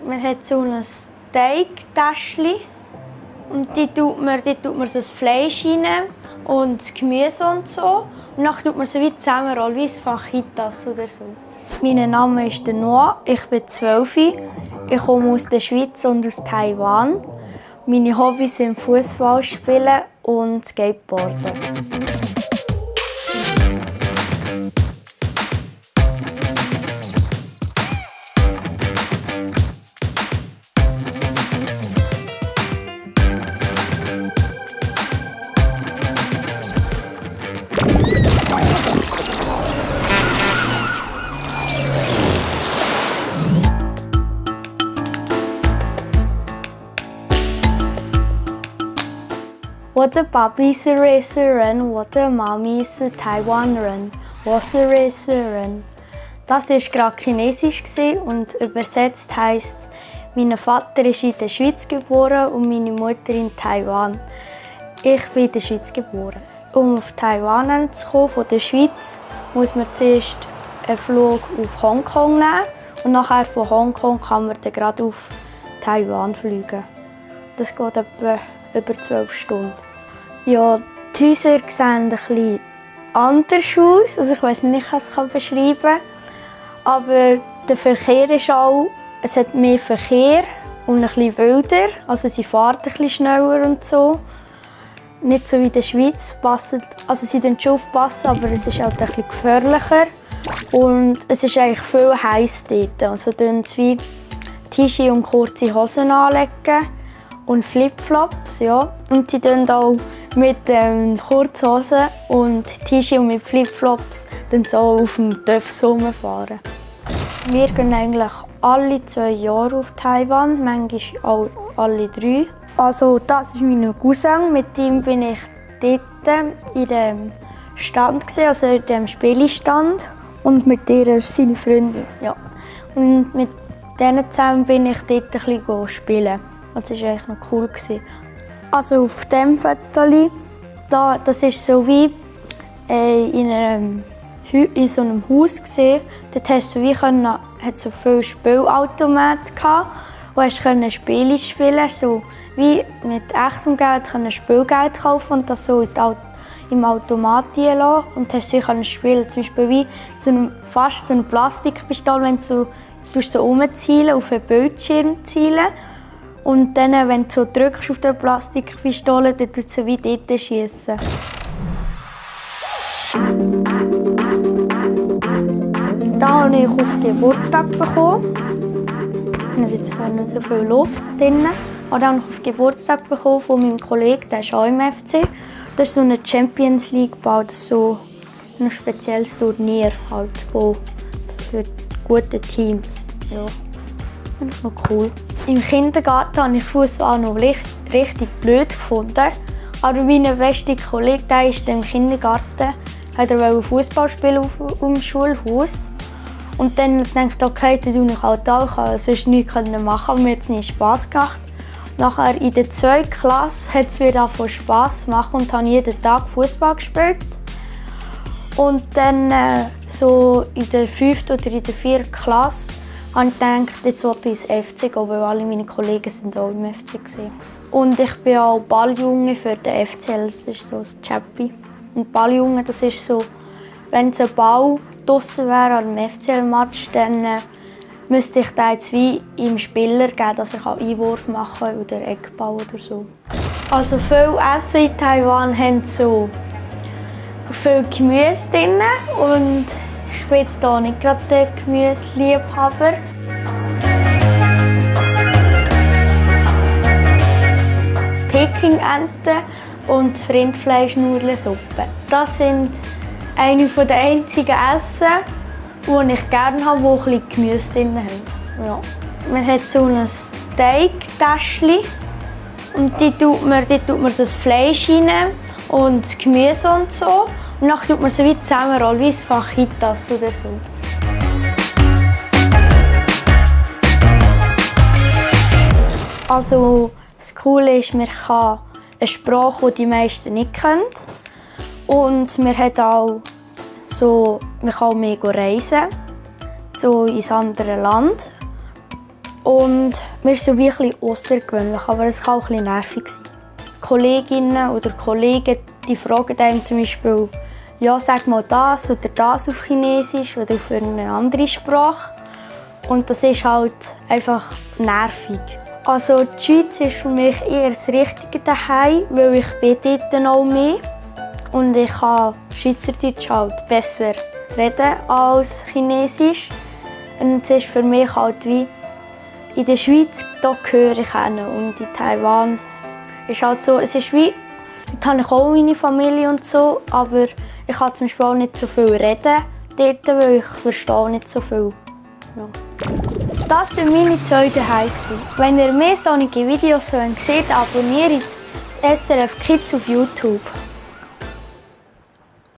Man hat so ein Teigtäschchen und die tut man so das Fleisch rein und das Gemüse und so. Und dann tut man so wie zusammenrollen, wie ein Fajitas oder so. Mein Name ist Noah, ich bin 12. Ich komme aus der Schweiz und aus Taiwan. Meine Hobbys sind Fußball spielen und Skateboarden. Ich的爸爸是瑞士人，我的妈咪是台湾人，我是瑞士人. Das war gerade Chinesisch und übersetzt heisst, mein Vater ist in der Schweiz geboren und meine Mutter in Taiwan. Ich bin in der Schweiz geboren. Um auf Taiwan zu kommen, von der Schweiz, muss man zuerst einen Flug auf Hongkong nehmen und nachher von Hongkong kann man dann gerade auf Taiwan fliegen. Das geht etwa über 12 Stunden. Ja, die Häuser sehen ein bisschen anders aus. Also ich weiss nicht, wie ich es beschreiben kann. Aber der Verkehr ist auch, es hat mehr Verkehr und ein bisschen wilder. Also sie fahren ein bisschen schneller und so. Nicht so wie in der Schweiz. Also sie passen schon aufpassen, aber es ist halt ein bisschen gefährlicher. Und es ist eigentlich viel heiß dort. Also tun sie wie T-Shirt und kurze Hosen anlegen. Und Flipflops, ja. Und die tun auch mit kurzen Hosen und T-Shirt und mit Flipflops so auf dem Töpf rumfahren. Wir gehen eigentlich alle 2 Jahre auf Taiwan, manchmal auch alle 3. Also das ist mein Cousin, mit ihm bin ich dort in dem Stand, also in dem Spielestand. Und mit ihr ist seine Freundin, ja. Und mit denen zusammen bin ich dort ein bisschen spielen. Das war eigentlich noch cool. Also auf diesem Foto, das ist so wie in so einem Haus. Dort hast du wie hat so viele Spielautomaten gehabt, wo du Spiele spielen, so wie mit echtem Geld Spielgeld kaufen und das so im Automat lassen und hast so spielen. Zum Beispiel wie fast so eine Plastikpistole, wenn du so umzielen, auf einen Bildschirm zielen. Und dann, wenn du so drückst auf die Plastikpistole, dann tut sie wie dort schiessen. Da habe ich auf Geburtstag bekommen. Es ist nicht so viel Luft drin. Und dann habe ich auf Geburtstag bekommen von meinem Kollegen, der ist auch im FC. Das ist so eine Champions League gebaut, so ein spezielles Turnier halt für gute Teams. Ja, das ist noch cool. Im Kindergarten habe ich Fußball noch richtig blöd gefunden. Aber mein bester Kollege, der ist im Kindergarten, hat er Fußball spielen auf dem Schulhaus. Und dann dachte ich, okay, dann tue ich halt auch. Ich konnte sonst nichts machen, aber mir hat es nie Spass gemacht. Nachher in der 2. Klasse hat es mir davon Spass gemacht und habe jeden Tag Fußball gespielt. Und dann so in der 5. oder in der 4. Klasse habe ich gedacht, jetzt wollte ich ins FC gehen, weil alle meine Kollegen sind auch im FC waren. Und ich bin auch Balljunge für den FCL, das ist so ein Chappi. Und Balljunge, das ist so, wenn es ein Ball draussen wäre an einem FCL-Match, dann müsste ich den jetzt wie im Spieler geben, dass er Einwurf machen kann oder Eckball oder so. Also viel Essen in Taiwan haben so viel Gemüse drin und ich bin jetzt hier nicht gerade der Gemüseliebhaber. Peking-Enten und Rindfleischnudelsuppe. Das sind eine der einzigen Essen, die ich gerne habe, die ein bisschen Gemüse drin haben. Ja. Man hat so ein Teigtäschchen und die tut man so das Fleisch rein und das Gemüse und so. Und dann tut man so wie zusammenrollen, wie ein Fajitas oder so. Also das Coole ist, man kann eine Sprache, die die meisten nicht kennen. Und man hat auch so, man kann auch mehr reisen, so ins andere Land. Und mir ist so wie ein bisschen außergewöhnlich, aber es kann auch ein bisschen nervig sein. Kolleginnen oder Kollegen, die fragen einem zum Beispiel, ja, sag mal das oder das auf Chinesisch oder auf eine andere Sprache. Und das ist halt einfach nervig. Also die Schweiz ist für mich eher das richtige Dihei, weil ich bin dort auch mehr. Und ich kann Schweizerdeutsch halt besser reden als Chinesisch. Und es ist für mich halt wie, in der Schweiz, da gehöre ich hin. Und in Taiwan ist halt so, es ist wie, dort habe ich auch meine Familie und so, aber ich kann zum Beispiel auch nicht so viel reden dort, weil ich verstehe nicht so viel. Ja. Das waren meine 2 Dihei. Wenn ihr mehr solche Videos sehen wollt, abonniert SRF Kids auf YouTube.